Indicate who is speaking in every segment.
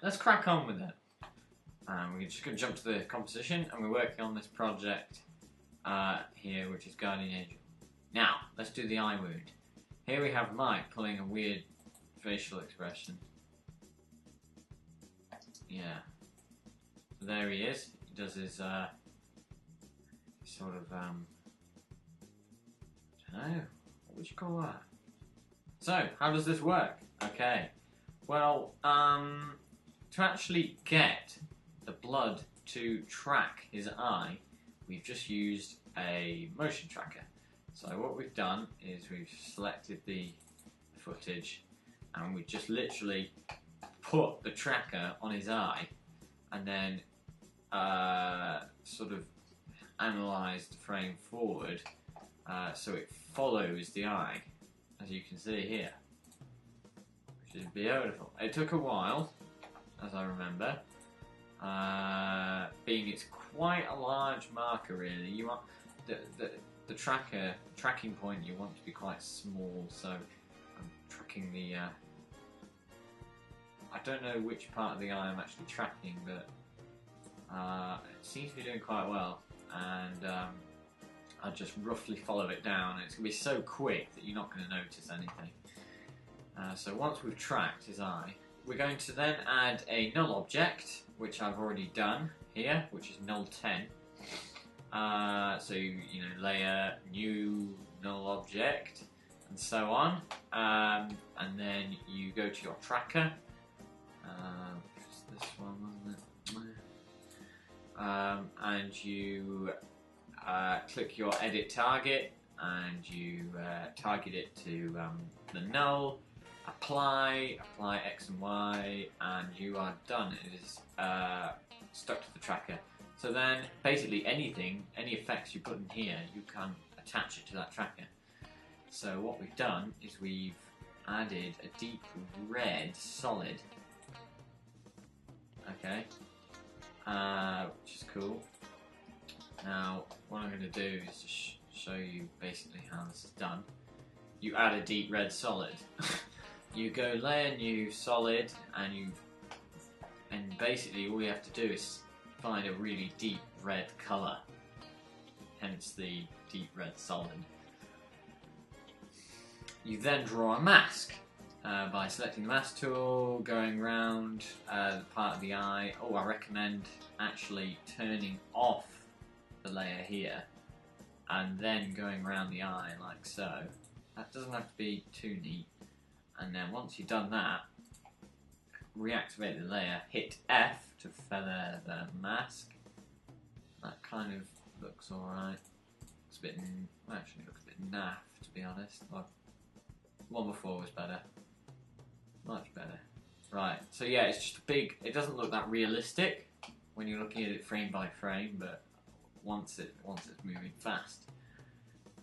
Speaker 1: let's crack on with it. We're just going to jump to the composition, and we're working on this project here, which is Guardian Angel. Now, let's do the eye wound. Here we have Mike pulling a weird facial expression. Yeah. So there he is. He does his sort of, I don't know, what would you call that? So, how does this work? Okay. Well, to actually get the blood to track his eye, we've just used a motion tracker. So what we've done is we've selected the footage and we just literally put the tracker on his eye and then sort of analysed the frame forward so it follows the eye, as you can see here, which is beautiful. It took a while, as I remember, being it's quite a large marker really. You want the tracking point you want to be quite small, so I'm tracking the I don't know which part of the eye I'm actually tracking, but it seems to be doing quite well, and I'll just roughly follow it down, and it's going to be so quick that you're not going to notice anything. So once we've tracked his eye, we're going to then add a null object, which I've already done here, which is null 10. So you know, layer, new null object, and so on. And then you go to your tracker. This one, wasn't it? And you click your edit target, and you target it to the null. Apply X and Y, and you are done. It is stuck to the tracker. So then, basically any effects you put in here, you can attach it to that tracker. So what we've done is we've added a deep red solid. Okay, which is cool. Now, what I'm going to do is just show you basically how this is done. You add a deep red solid. You go layer new solid, and basically all you have to do is find a really deep red colour, hence the deep red solid. You then draw a mask by selecting the mask tool, going around the part of the eye. Oh, I recommend actually turning off the layer here and then going around the eye like so. That doesn't have to be too neat. And then once you've done that, reactivate the layer, hit F to feather the mask. That kind of looks alright. It's a bit, well, actually it looks a bit naff, to be honest. Well, the one before was better. Much better. Right, so yeah, it's just a big, it doesn't look that realistic when you're looking at it frame by frame, but once it's moving fast,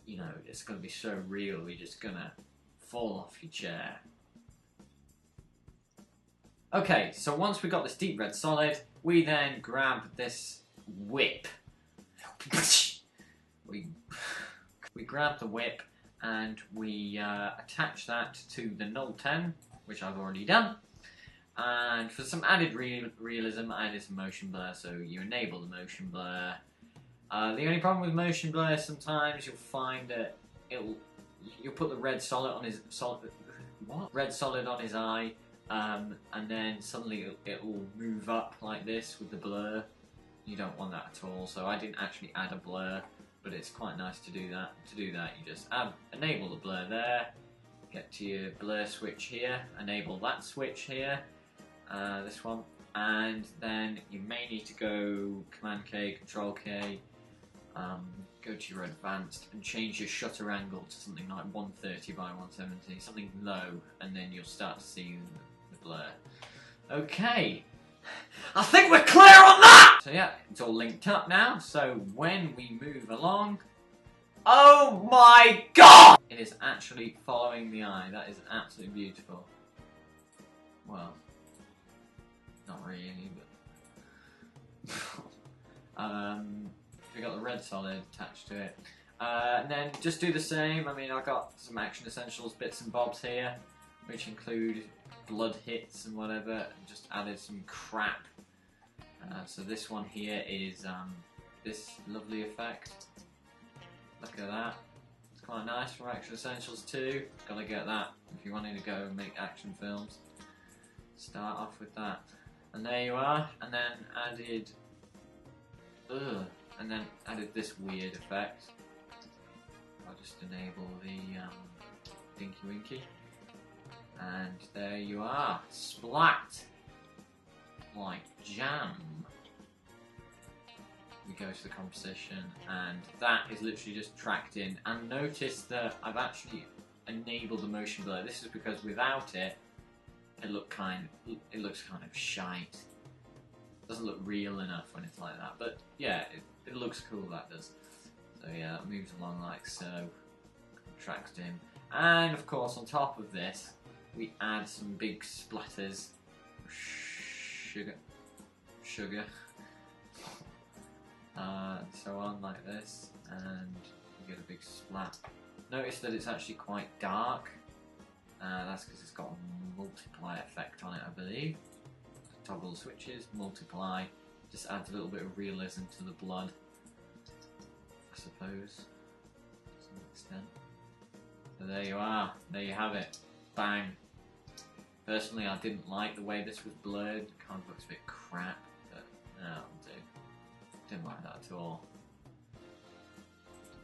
Speaker 1: you know, it's going to be so real, you're just going to fall off your chair. Okay, so once we got this deep red solid, we then grab this whip. We grab the whip and we attach that to the null 10, which I've already done. And for some added realism, I added some motion blur, so you enable the motion blur. The only problem with motion blur, sometimes you'll find that you'll put the red solid on his red solid on his eye, and then suddenly it will move up like this with the blur. You don't want that at all. So I didn't actually add a blur, but it's quite nice to do that. To do that, you just enable the blur there. Get to your blur switch here. Enable that switch here. This one, and then you may need to go Command K, Control K. Go to your advanced and change your shutter angle to something like 130 by 170, something low, and then you'll start to see the blur. Okay, I think we're clear on that! So yeah, it's all linked up now, so when we move along, oh my god! It is actually following the eye. That is absolutely beautiful. Well, not really, but we got the red solid attached to it, and then just do the same. I mean, I got some Action Essentials bits and bobs here. which include blood hits and whatever, and just added some crap. So this one here is this lovely effect. Look at that. It's quite nice from Action Essentials 2. Gotta get that if you're wanting to go and make action films. Start off with that. And there you are. And then added this weird effect. I'll just enable the Dinky Winky. And there you are. Splat! Like jam. We go to the composition, and that is literally just tracked in. And notice that I've actually enabled the motion blur. This is because without it, it looks kind of shite. It doesn't look real enough when it's like that. But yeah, it looks cool, that does. So yeah, it moves along like so. Tracks in. And of course, on top of this, we add some big splatters. Sugar. So on like this, and you get a big splat. Notice that it's actually quite dark. That's because it's got a multiply effect on it, I believe. Toggle switches, multiply, just adds a little bit of realism to the blood, I suppose, to some extent. So there you are, there you have it, bang. Personally, I didn't like the way this was blurred, it kind of looks a bit crap, but no, it'll do. Didn't like that at all.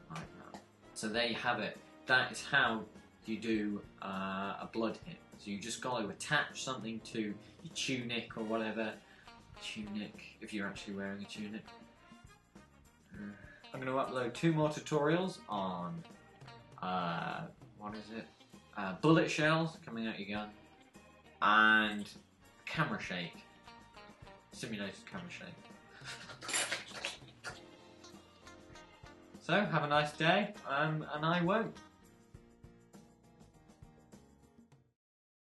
Speaker 1: Like that. So there you have it. That is how you do a blood hit. So you just got to attach something to your tunic or whatever. Tunic, if you're actually wearing a tunic. I'm going to upload 2 more tutorials on, what is it? Bullet shells coming out your gun. And camera shake. Simulated camera shake. So, have a nice day, and I won't.